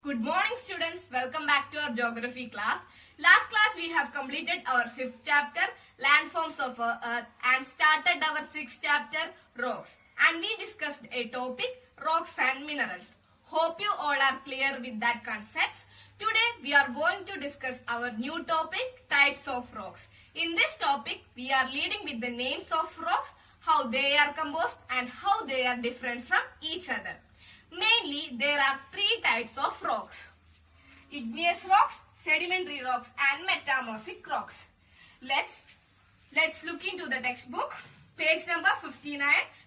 Good morning students, welcome back to our geography class. Last class we have completed our 5th chapter landforms of earth and started our 6th chapter rocks, and we discussed a topic rocks and minerals. Hope you all are clear with that concepts. Today we are going to discuss our new topic types of rocks. In this topic we are leading with the names of rocks, how they are composed and how they are different from each other. Mainly, there are three types of rocks: igneous rocks, sedimentary rocks and metamorphic rocks. Let's look into the textbook. Page number 59,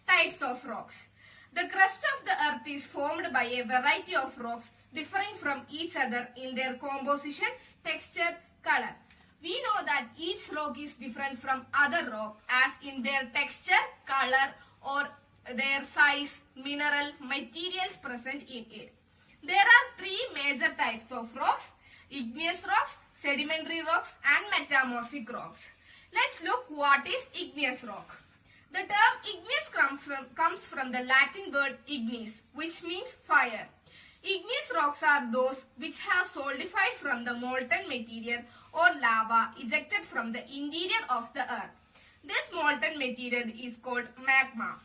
types of rocks. The crust of the earth is formed by a variety of rocks differing from each other in their composition, texture, color. We know that each rock is different from other rock as in their texture, color or their size, mineral, materials present in it. There are three major types of rocks: igneous rocks, sedimentary rocks and metamorphic rocks. Let's look what is igneous rock. The term igneous comes from the Latin word ignis, which means fire. Igneous rocks are those which have solidified from the molten material or lava ejected from the interior of the earth. This molten material is called magma.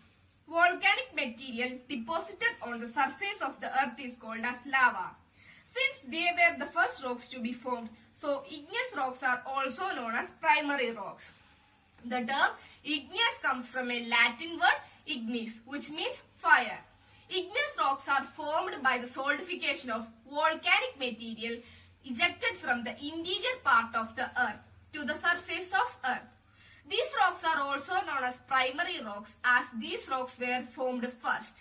Volcanic material deposited on the surface of the earth is called as lava. Since they were the first rocks to be formed, so igneous rocks are also known as primary rocks. The term igneous comes from a Latin word ignis, which means fire. Igneous rocks are formed by the solidification of volcanic material ejected from the interior part of the earth to the surface of earth. These rocks are also known as primary rocks as these rocks were formed first.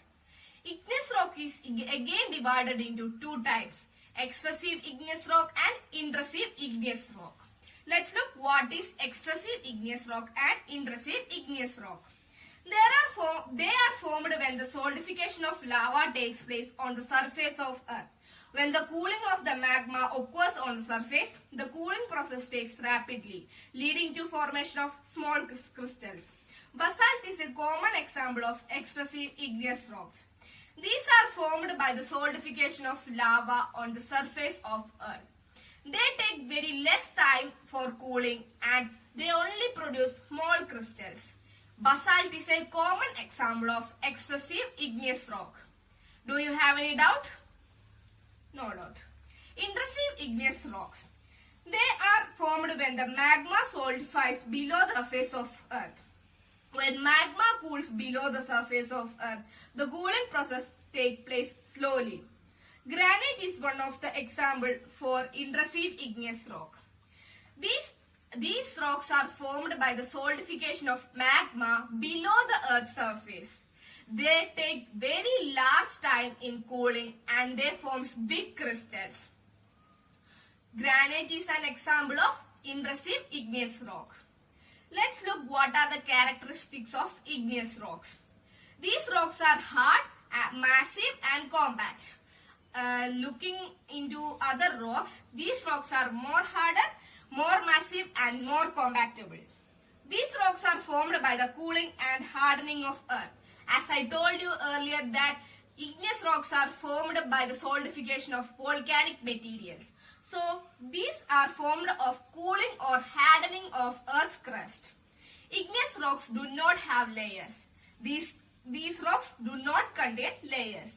Igneous rock is again divided into two types: extrusive igneous rock and intrusive igneous rock. Let's look what is extrusive igneous rock and intrusive igneous rock. They are formed when the solidification of lava takes place on the surface of earth. When the cooling of the magma occurs on the surface, the cooling process takes rapidly, leading to formation of small crystals. Basalt is a common example of extrusive igneous rocks. These are formed by the solidification of lava on the surface of earth. They take very less time for cooling and they only produce small crystals. Basalt is a common example of extrusive igneous rock. Do you have any doubt? No doubt. Intrusive igneous rocks. They are formed when the magma solidifies below the surface of earth. When magma cools below the surface of earth, the cooling process takes place slowly. Granite is one of the examples for intrusive igneous rock. These rocks are formed by the solidification of magma below the earth's surface. They take very large time in cooling and they form big crystals. Granite is an example of intrusive igneous rock. Let's look what are the characteristics of igneous rocks. These rocks are hard, massive and compact. Looking into other rocks, these rocks are more harder, more massive and more compactable. These rocks are formed by the cooling and hardening of earth. As I told you earlier that igneous rocks are formed by the solidification of volcanic materials. So these are formed of cooling or hardening of earth's crust. Igneous rocks do not have layers. These rocks do not contain layers.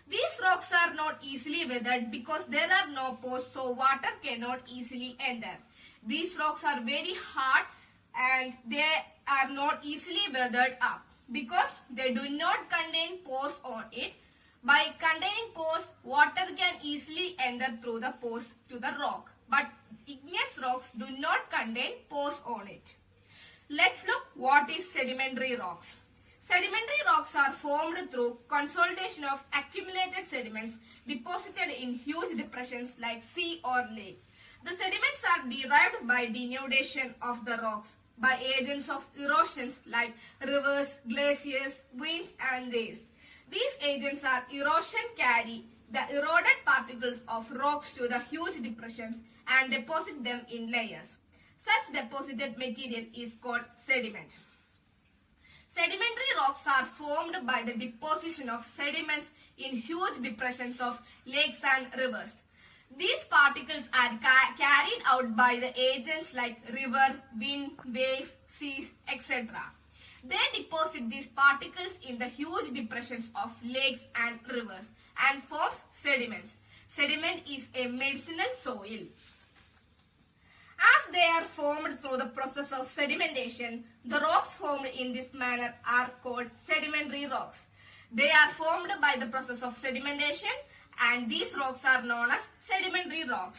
These rocks are not easily weathered because there are no pores, so water cannot easily enter. These rocks are very hard and they are not easily weathered up because they do not contain pores on it. By containing pores, water can easily enter through the pores to the rock, but igneous rocks do not contain pores on it. Let's look what is sedimentary rocks. Sedimentary rocks are formed through consolidation of accumulated sediments deposited in huge depressions like sea or lake. The sediments are derived by denudation of the rocks by agents of erosions like rivers, glaciers, winds and waves. These agents are erosion carry the eroded particles of rocks to the huge depressions and deposit them in layers. Such deposited material is called sediment. Sedimentary rocks are formed by the deposition of sediments in huge depressions of lakes and rivers. These particles are carried out by the agents like river, wind, waves, seas, etc. They deposit these particles in the huge depressions of lakes and rivers and forms sediments. Sediment is a medicinal soil. As they are formed through the process of sedimentation, the rocks formed in this manner are called sedimentary rocks. They are formed by the process of sedimentation and these rocks are known as sedimentary rocks.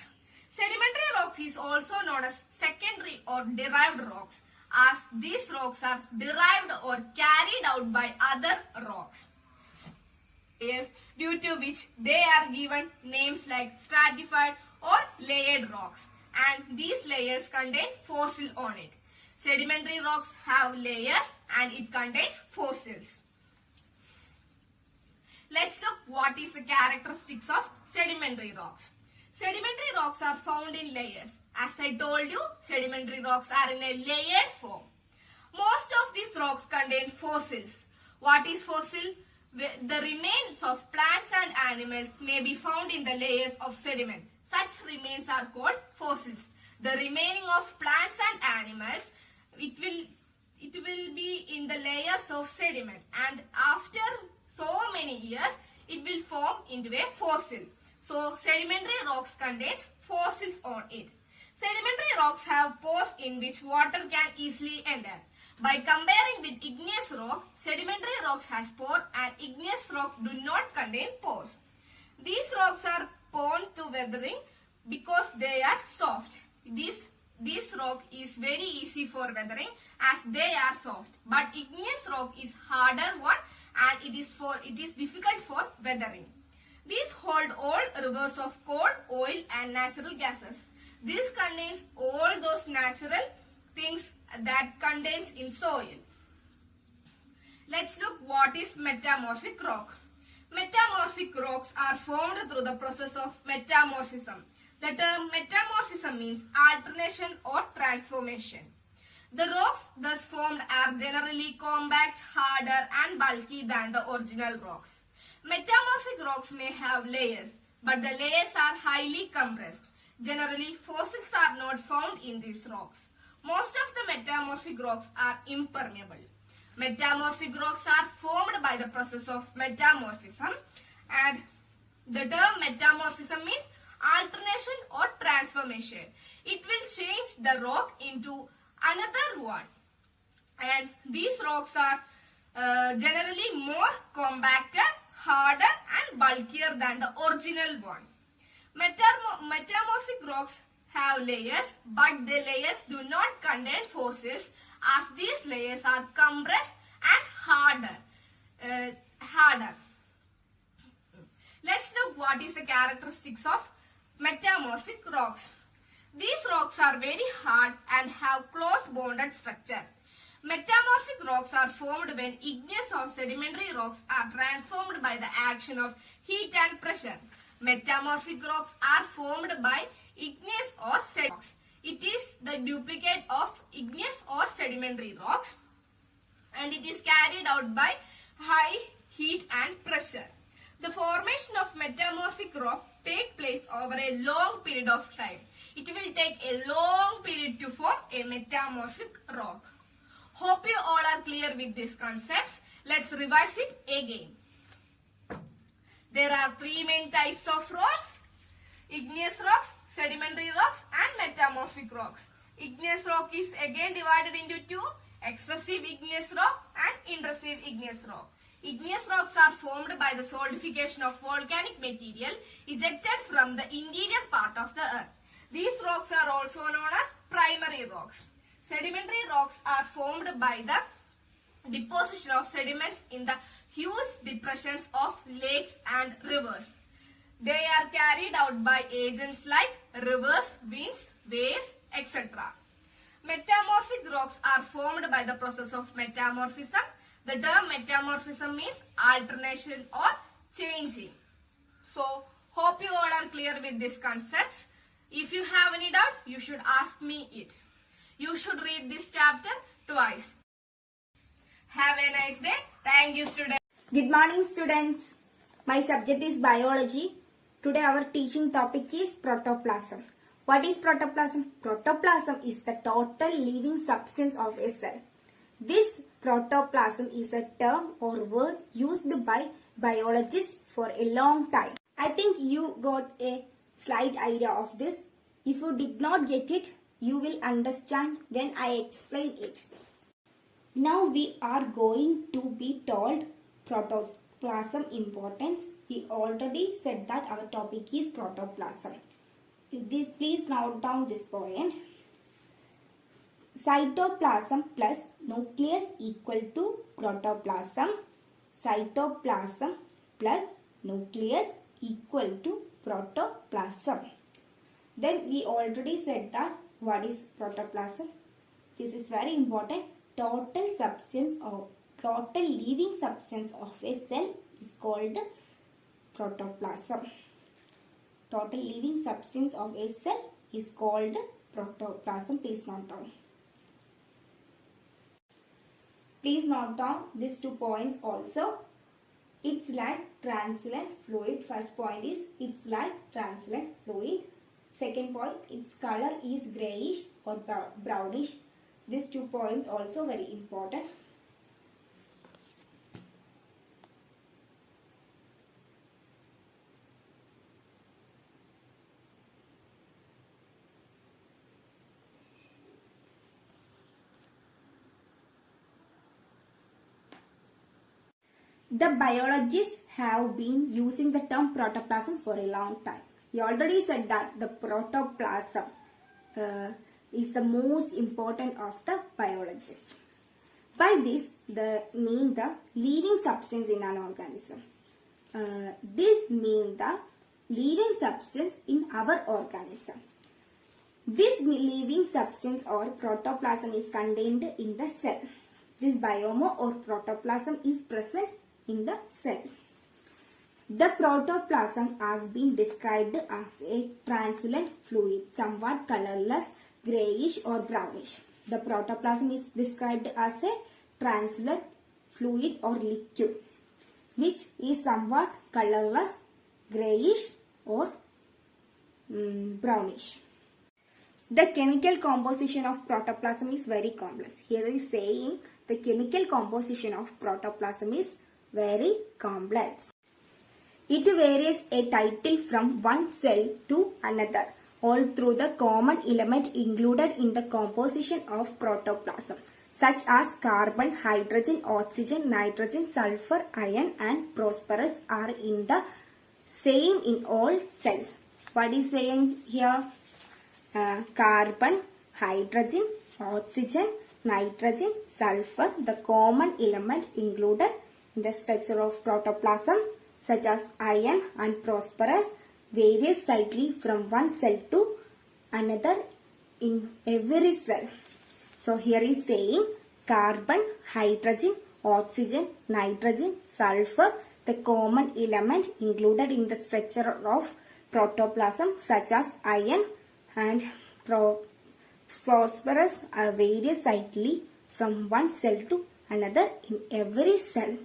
Sedimentary rocks is also known as secondary or derived rocks, as these rocks are derived or carried out by other rocks. Yes, due to which they are given names like stratified or layered rocks, and these layers contain fossil on it. Sedimentary rocks have layers and it contains fossils. Let's look what is the characteristics of sedimentary rocks. Sedimentary rocks are found in layers. As I told you, sedimentary rocks are in a layered form. Most of these rocks contain fossils. What is fossil? The remains of plants and animals may be found in the layers of sediment. Such remains are called fossils. The remaining of plants and animals, it will be in the layers of sediment, and after so many years it will form into a fossil. So sedimentary rocks contains fossils on it. Sedimentary rocks have pores in which water can easily enter. By comparing with igneous rock, sedimentary rocks has pore and igneous rocks do not contain pores. These rocks are prone to weathering because they are soft. This rock is very easy for weathering as they are soft. But igneous rock is harder one and it is difficult for weathering. These hold all rivers of coal, oil and natural gases. This contains all those natural things that contains in soil. Let's look what is metamorphic rock. Metamorphic rocks are formed through the process of metamorphism. The term metamorphism means alternation or transformation. The rocks thus formed are generally compact, harder and bulky than the original rocks. Metamorphic rocks may have layers, but the layers are highly compressed. Generally, fossils are not found in these rocks. Most of the metamorphic rocks are impermeable. Metamorphic rocks are formed by the process of metamorphism, and the term metamorphism means alternation or transformation. It will change the rock into another one, and these rocks are generally more compacted, harder and bulkier than the original one. Metamorphic rocks have layers, but the layers do not contain fossils as these layers are compressed and harder. Let's look what is the characteristics of metamorphic rocks. These rocks are very hard and have close bonded structure. Metamorphic rocks are formed when igneous or sedimentary rocks are transformed by the action of heat and pressure. Metamorphic rocks are formed by igneous or sedimentary rocks. It is the duplicate of igneous or sedimentary rocks, and it is carried out by high heat and pressure. The formation of metamorphic rock takes place over a long period of time. It will take a long period to form a metamorphic rock. Hope you all are clear with these concepts. Let's revise it again. There are three main types of rocks: igneous rocks, sedimentary rocks and metamorphic rocks. Igneous rock is again divided into two: extrusive igneous rock and intrusive igneous rock. Igneous rocks are formed by the solidification of volcanic material ejected from the interior part of the earth. These rocks are also known as primary rocks. Sedimentary rocks are formed by the deposition of sediments in the huge depressions of lakes and rivers. They are carried out by agents like rivers, winds, waves, etc. Metamorphic rocks are formed by the process of metamorphism. The term metamorphism means alternation or changing. So, hope you all are clear with these concepts. If you have any doubt, you should ask me it. You should read this chapter twice. Have a nice day. Thank you, students. Good morning, students. My subject is biology. Today our teaching topic is protoplasm. What is protoplasm? Protoplasm is the total living substance of a cell. This protoplasm is a term or word used by biologists for a long time. I think you got a slight idea of this. If you did not get it, you will understand when I explain it. Now we are going to be told protoplasm importance. We already said that our topic is protoplasm. Please note down this point. Cytoplasm plus nucleus equal to protoplasm. Cytoplasm plus nucleus equal to protoplasm. Then we already said that what is protoplasm. This is very important. Total living substance of a cell is called protoplasm. Total living substance of a cell is called protoplasm. Please note down. Please note down these 2 points also. It's like translucent fluid. First point is it's like translucent fluid. Second point, its color is grayish or brownish. These 2 points also very important. The biologists have been using the term protoplasm for a long time. We already said that the protoplasm is the most important of the biologists. By this, they mean the living substance in an organism. This means the living substance in our organism. This living substance or protoplasm is contained in the cell. This biome or protoplasm is present in the cell. The protoplasm has been described as a translucent fluid, somewhat colorless, grayish or brownish. The protoplasm is described as a translucent fluid or liquid, which is somewhat colorless, grayish or brownish. The chemical composition of protoplasm is very complex. Here is saying the chemical composition of protoplasm is very complex. It varies a title from one cell to another, all through the common element included in the composition of protoplasm, such as carbon, hydrogen, oxygen, nitrogen, sulfur, iron and phosphorus are in the same in all cells. What is saying here? Carbon, hydrogen, oxygen, nitrogen, sulfur, the common element included in the structure of protoplasm, such as iron and phosphorus, varies slightly from one cell to another in every cell. So here is saying carbon, hydrogen, oxygen, nitrogen, sulfur, the common element included in the structure of protoplasm, such as iron and phosphorus, varies slightly from one cell to another in every cell.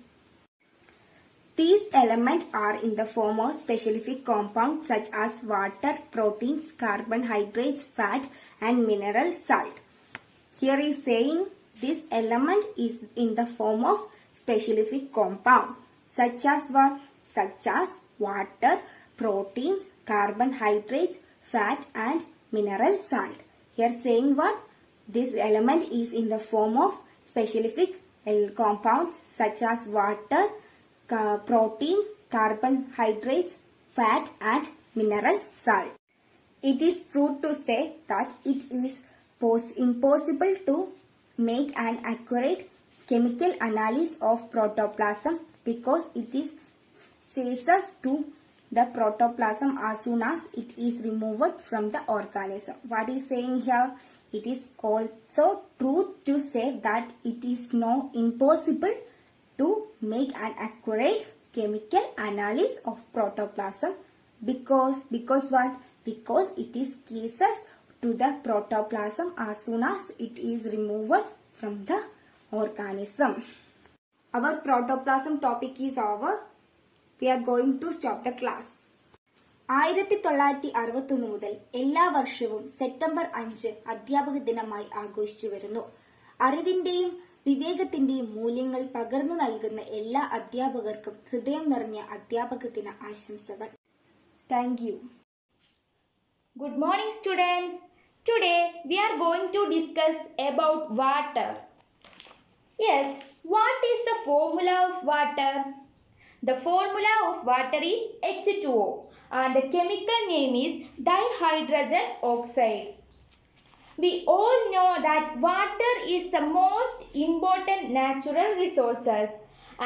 These elements are in the form of specific compounds such as water, proteins, carbohydrates, fat and mineral salt. Here is saying this element is in the form of specific compound such as what? Such as water, proteins, carbohydrates, fat and mineral salt. Here saying what? This element is in the form of specific compounds such as water, proteins, carbohydrates, fat and mineral salt. It is true to say that it is impossible to make an accurate chemical analysis of protoplasm because it is ceases to the protoplasm as soon as it is removed from the organism. What is saying here? It is also true to say that it is now impossible to make an accurate chemical analysis of protoplasm because what? Because it is ceases to the protoplasm as soon as it is removed from the organism. Our protoplasm topic is over. we are going to stop the class. 1961 മുതൽ എല്ലാ വർഷവും September 5 അധ്യാപക ദിനമായി ആഘോഷിച്ചു വരുന്നു. അറിവിന്റെയും വിവേകത്തിന്റെയും മൂല്യങ്ങൾ പകർന്നു നൽകുന്ന എല്ലാ അധ്യാപകർക്കും ഹൃദയം നിറഞ്ഞ അധ്യാപക ദിന ആശംസകൾ. Thank you. Good morning, students. Today we are going to discuss about water. Yes, what is the formula of water? The formula of water is H2O and the chemical name is dihydrogen oxide. We all know that water is the most important natural resources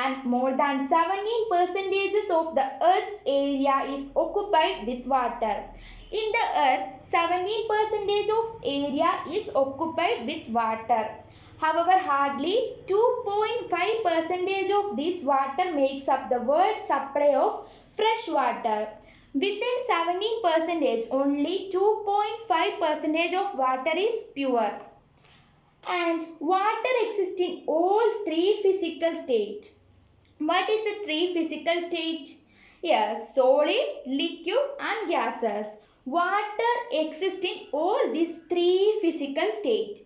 and more than 17% of the earth's area is occupied with water. In the earth, 17% of area is occupied with water. However, hardly 2.5% of this water makes up the world's supply of fresh water. Within 17%, only 2.5% of water is pure. And water exists in all three physical states. What is the three physical states? Yes, solid, liquid and gases. Water exists in all these three physical states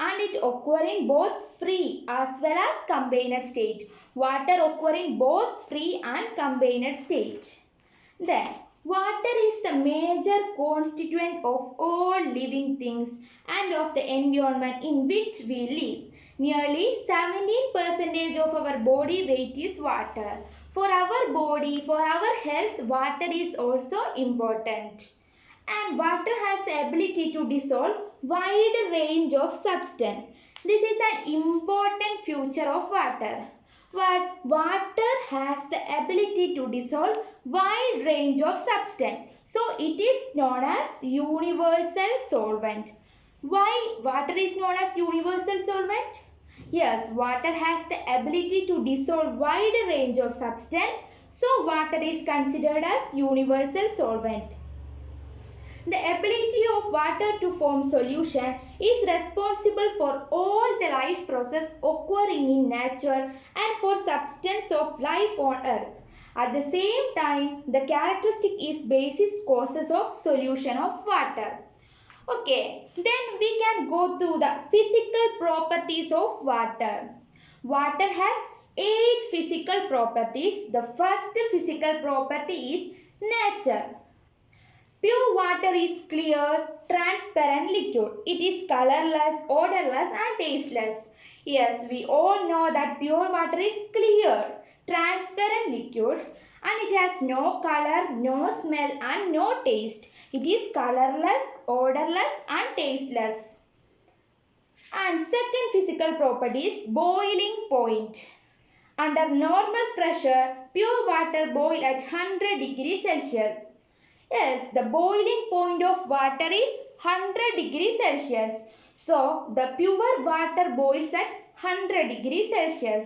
and it occurs in both free as well as combined state. Water occurs in both free and combined state. Then, water is the major constituent of all living things and of the environment in which we live. Nearly 17% of our body weight is water. For our body, for our health, water is also important. And water has the ability to dissolve wide range of substance. This is an important feature of water. But water has the ability to dissolve wide range of substance. So it is known as universal solvent. Why water is known as universal solvent? Yes, water has the ability to dissolve wide range of substance. So water is considered as universal solvent. The ability of water to form solution is responsible for all the life process occurring in nature and for substance of life on earth. At the same time, the characteristic is basis causes of solution of water. Okay, then we can go through the physical properties of water. Water has 8 physical properties. The first physical property is nature. Pure water is clear, transparent liquid. It is colorless, odorless and tasteless. Yes, we all know that pure water is clear, transparent liquid and it has no color, no smell and no taste. It is colorless, odorless and tasteless. And second physical property is boiling point. Under normal pressure, pure water boils at 100 degrees Celsius. Yes, the boiling point of water is 100 degrees Celsius. So, the pure water boils at 100 degrees Celsius.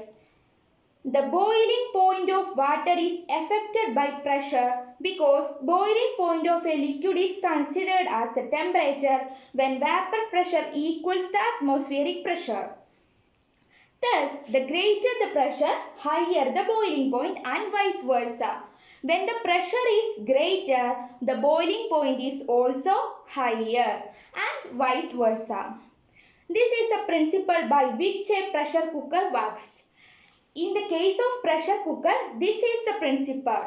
The boiling point of water is affected by pressure because boiling point of a liquid is considered as the temperature when vapor pressure equals the atmospheric pressure. Thus, the greater the pressure, higher the boiling point and vice versa. When the pressure is greater, the boiling point is also higher and vice versa. This is the principle by which a pressure cooker works. In the case of pressure cooker, this is the principle.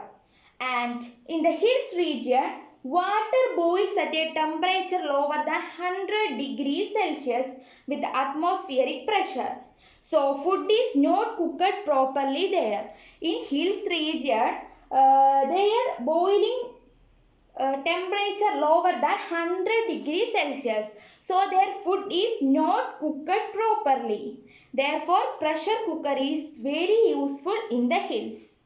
And in the hills region, water boils at a temperature lower than 100 degrees Celsius with atmospheric pressure. So, food is not cooked properly there. In hills region, their boiling temperature lower than 100 degrees Celsius. So their food is not cooked properly. Therefore, pressure cooker is very useful in the hills.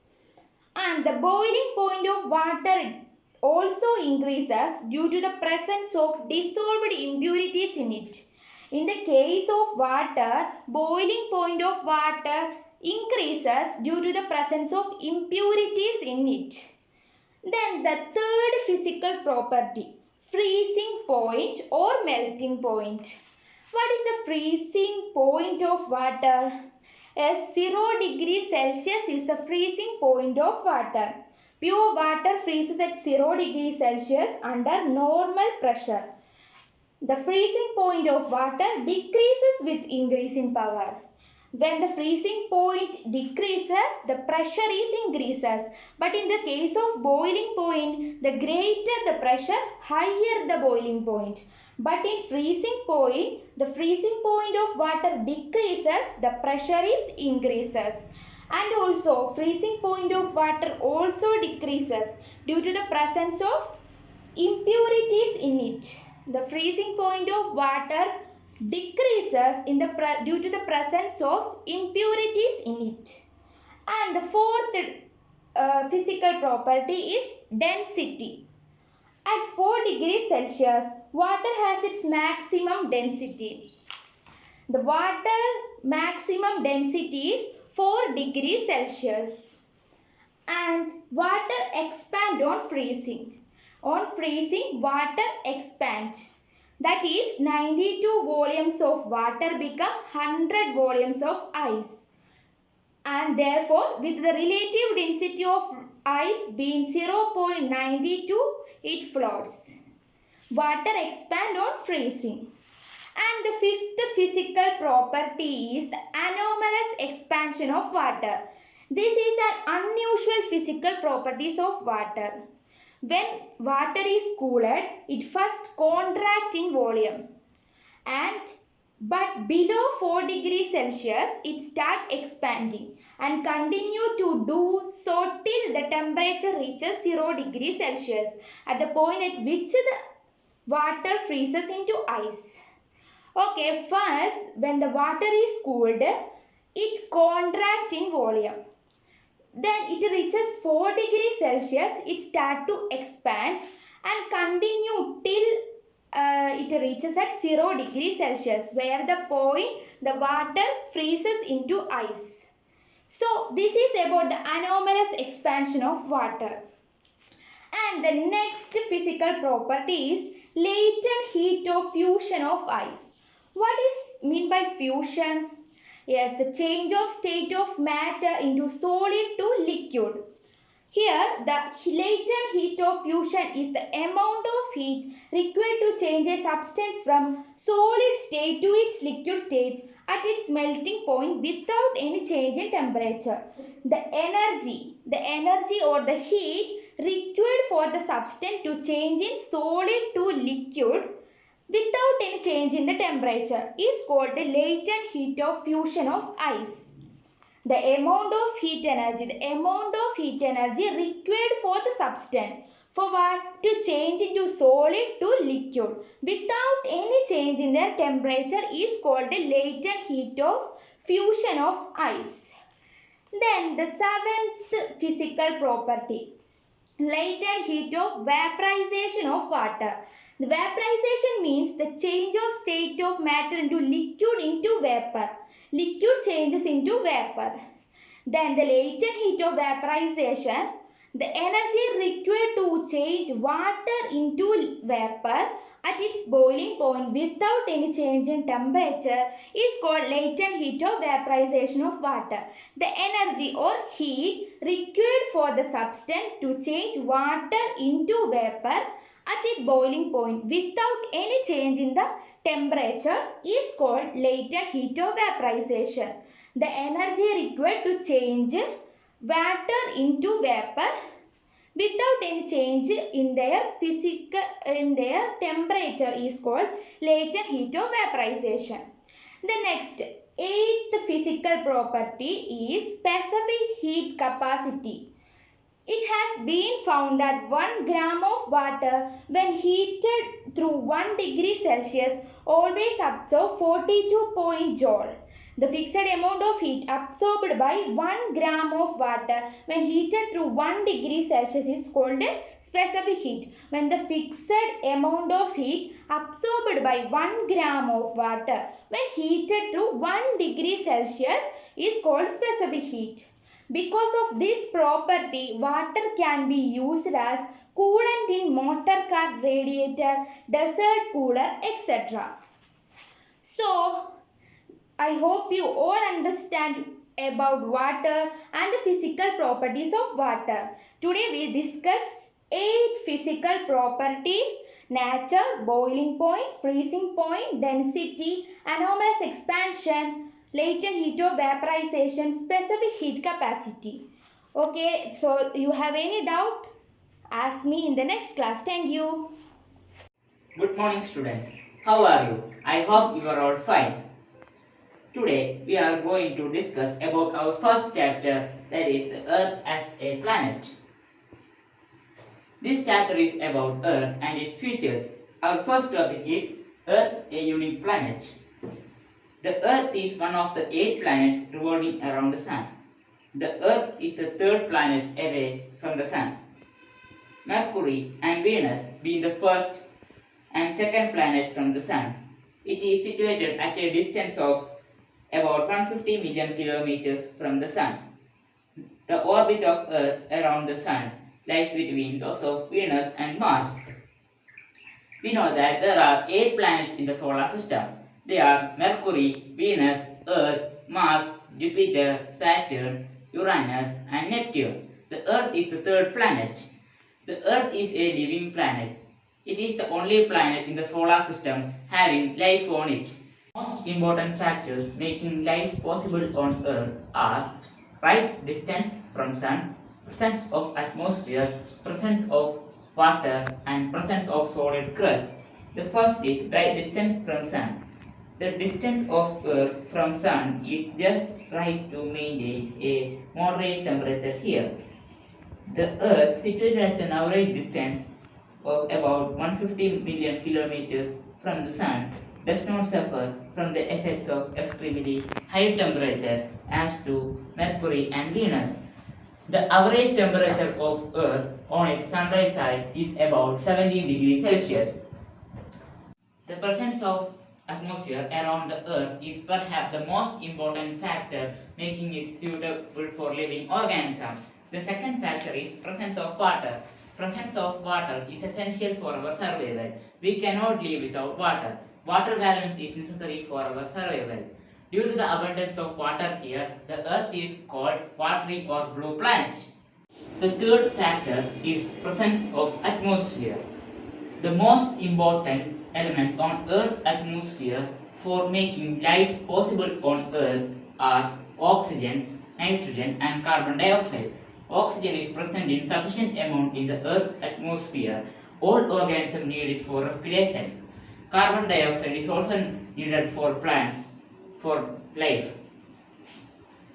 And the boiling point of water also increases due to the presence of dissolved impurities in it. In the case of water, boiling point of water increases due to the presence of impurities in it. Then the third physical property, freezing point or melting point. What is the freezing point of water? As 0 degrees Celsius is the freezing point of water. Pure water freezes at 0 degrees Celsius under normal pressure. The freezing point of water decreases with increase in power. When the freezing point decreases, the pressure is increases. But in the case of boiling point, the greater the pressure, higher the boiling point. But in freezing point, the freezing point of water decreases, the pressure is increases. And also, freezing point of water also decreases due to the presence of impurities in it. The freezing point of water decreases due to the presence of impurities in it. And the fourth physical property is density. At 4 degrees Celsius, water has its maximum density. The water maximum density is 4 degrees Celsius. And water expands on freezing. On freezing, water expands. That is, 92 volumes of water become 100 volumes of ice. And therefore, with the relative density of ice being 0.92, it floats. Water expands on freezing. And the fifth physical property is the anomalous expansion of water. This is an unusual physical properties of water. When water is cooled, it first contracts in volume. But below 4 degrees Celsius, it starts expanding and continue to do so till the temperature reaches 0 degrees Celsius, at the point at which the water freezes into ice. Okay, first when the water is cooled, it contracts in volume. Then it reaches 4 degrees Celsius, it starts to expand and continue till it reaches at 0 degrees Celsius, where the point the water freezes into ice. So this is about the anomalous expansion of water. And the next physical property is latent heat of fusion of ice. What is mean by fusion? Yes, the change of state of matter into solid to liquid. Here, the latent heat of fusion is the amount of heat required to change a substance from solid state to its liquid state at its melting point without any change in temperature. The energy or the heat required for the substance to change in solid to liquid without any change in the temperature is called the latent heat of fusion of ice. The amount of heat energy required for the substance for what to change into solid to liquid without any change in their temperature is called the latent heat of fusion of ice. Then the seventh physical property, latent heat of vaporization of water. The vaporization means the change of state of matter into liquid into vapor. Liquid changes into vapor. Then the latent heat of vaporization, the energy required to change water into vapor at its boiling point without any change in temperature is called latent heat of vaporization of water. The energy or heat required for the substance to change water into vapor at its boiling point without any change in the temperature is called latent heat of vaporization. The energy required to change water into vapor without any change in their temperature is called latent heat of vaporization. The next, eighth physical property is specific heat capacity. It has been found that 1 gram of water when heated through 1 degree Celsius always absorbs 42 joule. The fixed amount of heat absorbed by 1 gram of water when heated through 1 degree Celsius is called specific heat. When the fixed amount of heat absorbed by 1 gram of water when heated through 1 degree Celsius is called specific heat. Because of this property, water can be used as coolant in motor car radiator, desert cooler, etc. So, I hope you all understand about water and the physical properties of water. Today we discuss 8 physical properties: nature, boiling point, freezing point, density, anomalous expansion, latent heat of vaporization, specific heat capacity. Okay, so you have any doubt? Ask me in the next class. Thank you. Good morning, students. How are you? I hope you are all fine. Today we are going to discuss about our first chapter, that is the Earth as a planet. This chapter is about Earth and its features. Our first topic is Earth, a unique planet. The Earth is one of the 8 planets revolving around the Sun. The Earth is the 3rd planet away from the Sun. Mercury and Venus being the first and second planet from the Sun. It is situated at a distance of about 150 million kilometers from the Sun. The orbit of Earth around the Sun lies between those of Venus and Mars. We know that there are 8 planets in the solar system. They are Mercury, Venus, Earth, Mars, Jupiter, Saturn, Uranus, and Neptune. The Earth is the 3rd planet. The Earth is a living planet. It is the only planet in the solar system having life on it. Most important factors making life possible on Earth are right distance from Sun, presence of atmosphere, presence of water, and presence of solid crust. The first is right distance from Sun. The distance of Earth from Sun is just right to maintain a moderate temperature here. The Earth, situated at an average distance of about 150 million kilometers from the Sun, does not suffer from the effects of extremely high temperature as do Mercury and Venus. The average temperature of Earth on its sunrise side is about 17 degrees Celsius. The presence of atmosphere around the Earth is perhaps the most important factor making it suitable for living organisms. The second factor is presence of water. Presence of water is essential for our survival. We cannot live without water. Water balance is necessary for our survival. Due to the abundance of water here, the Earth is called watery or blue planet. The third factor is presence of atmosphere. The most important elements on Earth's atmosphere for making life possible on Earth are oxygen, nitrogen, and carbon dioxide. Oxygen is present in sufficient amount in the Earth's atmosphere. All organisms need it for respiration. Carbon dioxide is also needed for plants, for life.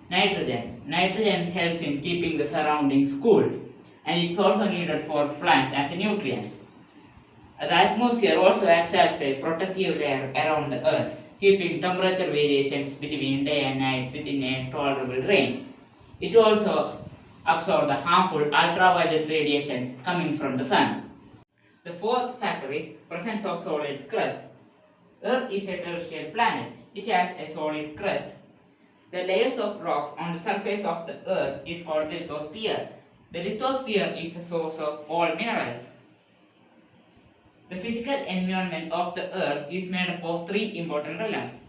Nitrogen helps in keeping the surroundings cool, and it's also needed for plants as a nutrients. The atmosphere also acts as a protective layer around the Earth, keeping temperature variations between day and night within a tolerable range. It also absorbs the harmful ultraviolet radiation coming from the Sun. The fourth factor is presence of solid crust. Earth is a terrestrial planet which has a solid crust. The layers of rocks on the surface of the Earth is called the lithosphere. The lithosphere is the source of all minerals. The physical environment of the Earth is made up of 3 important realms.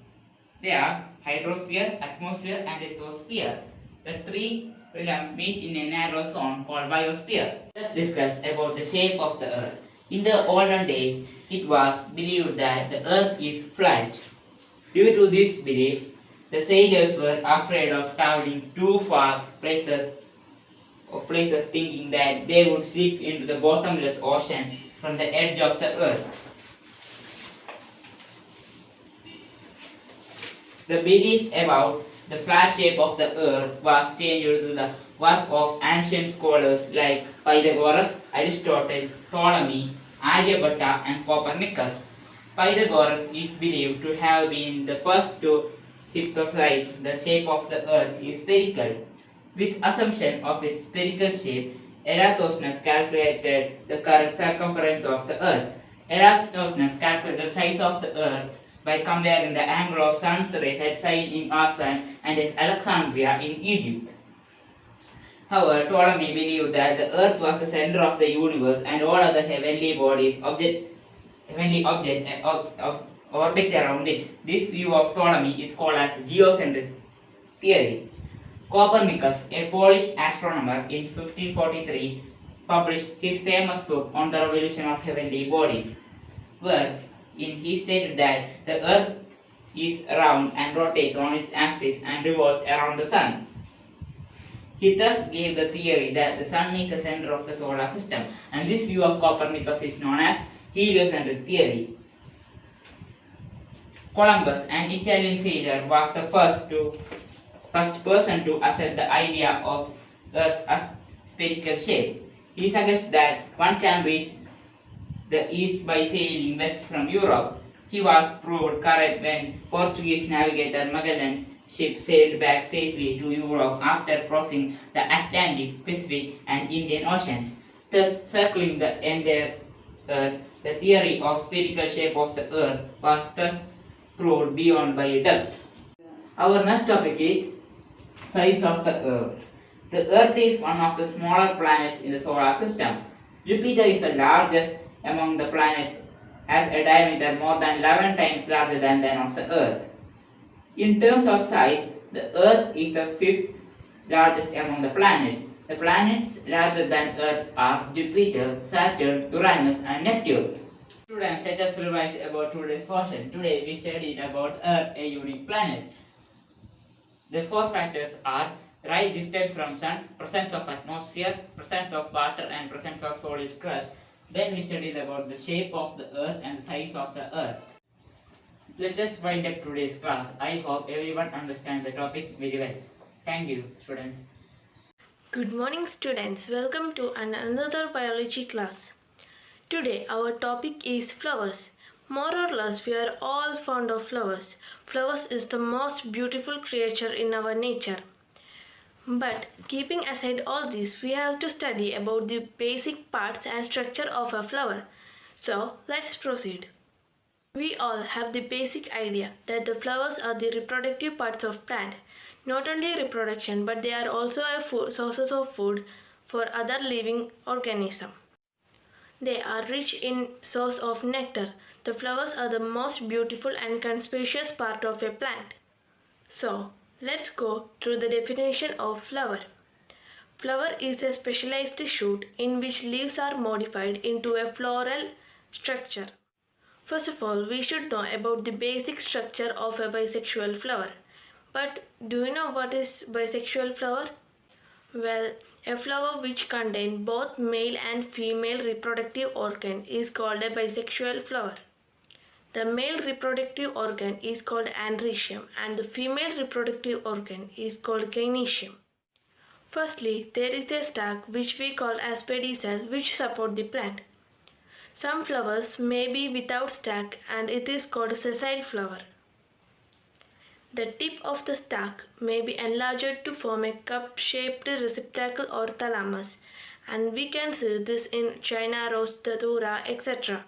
They are hydrosphere, atmosphere, and lithosphere. The 3 realms meet in a narrow zone called biosphere. Let's discuss about the shape of the Earth. In the olden days, it was believed that the Earth is flat. Due to this belief, the sailors were afraid of traveling too far places thinking that they would slip into the bottomless ocean from the edge of the Earth. The belief about the flat shape of the Earth was changed due to the work of ancient scholars like Pythagoras, Aristotle, Ptolemy, Aryabhatta, and Copernicus. Pythagoras is believed to have been the first to hypothesize the shape of the Earth is spherical. With assumption of its spherical shape, Eratosthenes calculated the current circumference of the Earth. Eratosthenes calculated the size of the Earth by comparing the angle of sun's rays at site in Aswan and at Alexandria in Egypt. However, Ptolemy believed that the Earth was the center of the universe and all other heavenly objects orbit around it. This view of Ptolemy is called as the geocentric theory. Copernicus, a Polish astronomer, in 1543 published his famous book on the revolution of heavenly bodies, wherein he stated that the earth is round and rotates on its axis and revolves around the sun. He thus gave the theory that the sun is the center of the solar system, and this view of Copernicus is known as heliocentric theory. Columbus, an Italian sailor, was the first person to accept the idea of Earth as spherical shape. He suggests that one can reach the east by sailing west from Europe. He was proved correct when Portuguese navigator Magellan's ship sailed back safely to Europe after crossing the Atlantic, Pacific, and Indian Oceans, thus circling the entire Earth. The theory of spherical shape of the Earth was thus proved beyond by a doubt. Our next topic is size of the Earth. The Earth is one of the smaller planets in the solar system. Jupiter is the largest among the planets, has a diameter more than 11 times larger than that of the Earth. In terms of size, the Earth is the fifth largest among the planets. The planets larger than Earth are Jupiter, Saturn, Uranus, and Neptune. Students, let us revise about today's portion. Today we studied about Earth, a unique planet. The four factors are right distance from Sun, presence of atmosphere, presence of water, and presence of solid crust. Then we studied about the shape of the Earth and the size of the Earth. Let us wind up today's class. I hope everyone understands the topic very well. Thank you, students. Good morning, students. Welcome to another biology class. Today our topic is flowers. More or less we are all fond of flowers. Flowers is the most beautiful creature in our nature. But keeping aside all this, we have to study about the basic parts and structure of a flower. So let's proceed. We all have the basic idea that the flowers are the reproductive parts of plant. Not only reproduction, but they are also sources of food for other living organisms. They are rich in source of nectar. The flowers are the most beautiful and conspicuous part of a plant. So, let's go through the definition of flower. Flower is a specialized shoot in which leaves are modified into a floral structure. First of all, we should know about the basic structure of a bisexual flower. But do you know what is bisexual flower? Well, a flower which contains both male and female reproductive organ is called a bisexual flower. The male reproductive organ is called androecium and the female reproductive organ is called gynoecium. Firstly, there is a stalk which we call as pedicel which support the plant. Some flowers may be without stalk and it is called sessile flower. The tip of the stalk may be enlarged to form a cup-shaped receptacle or thalamus, and we can see this in China rose, datura, etc.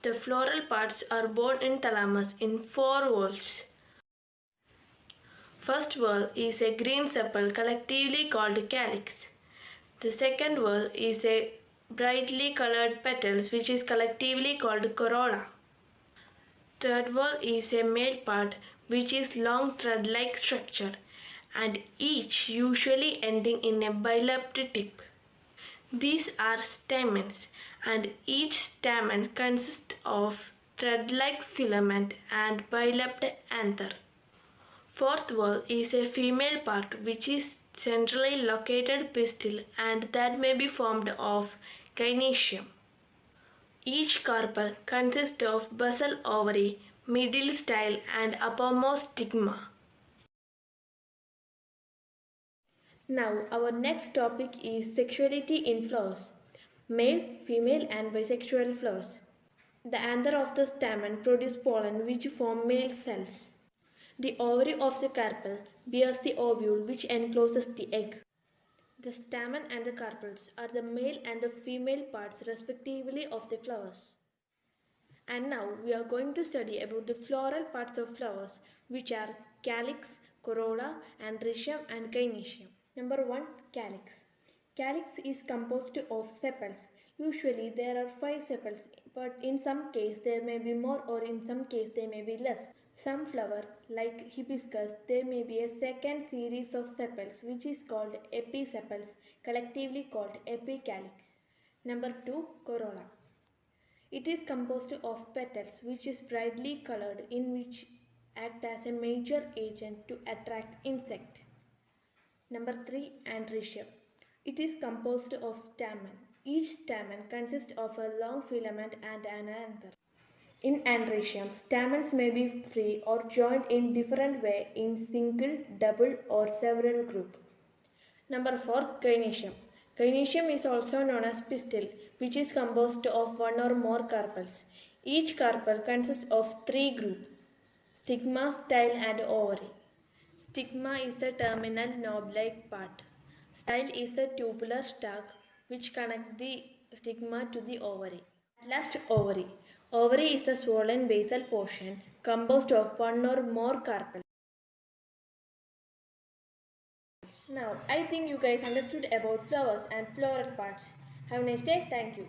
The floral parts are borne in thalamus in four whorls. First whorl is a green sepal collectively called calyx. The second whorl is a brightly colored petals which is collectively called corolla. Third whorl is a male part which is long thread-like structure and each usually ending in a bilobed tip. These are stamens and each stamen consists of thread-like filament and bilobed anther. Fourth whorl is a female part which is centrally located pistil and that may be formed of gynoecium. Each carpel consists of basal ovary, middle style and uppermost stigma. Now our next topic is sexuality in flowers. Male, female and bisexual flowers. The anther of the stamen produce pollen which form male cells. The ovary of the carpel bears the ovule which encloses the egg. The stamen and the carpels are the male and the female parts respectively of the flowers. And now we are going to study about the floral parts of flowers which are calyx, corolla, androecium and gynoecium. Number 1. Calyx. Calyx is composed of sepals. Usually there are 5 sepals, but in some case there may be more or in some case there may be less. Some flower, like hibiscus, there may be a second series of sepals which is called episepals, collectively called epicalyx. Number 2. Corolla. It is composed of petals which is brightly colored in which act as a major agent to attract insect. Number 3. Androecium. It is composed of stamen. Each stamen consists of a long filament and an anther. In androecium, stamens may be free or joined in different way in single, double or several group. Number 4. Gynoecium. Gynoecium is also known as pistil, which is composed of one or more carpels. Each carpel consists of 3 groups: stigma, style and ovary. Stigma is the terminal knob-like part. Style is the tubular stalk which connects the stigma to the ovary. At last, ovary. Ovary is the swollen basal portion composed of one or more carpels. Now, I think you guys understood about flowers and floral parts. Have a nice day. Thank you.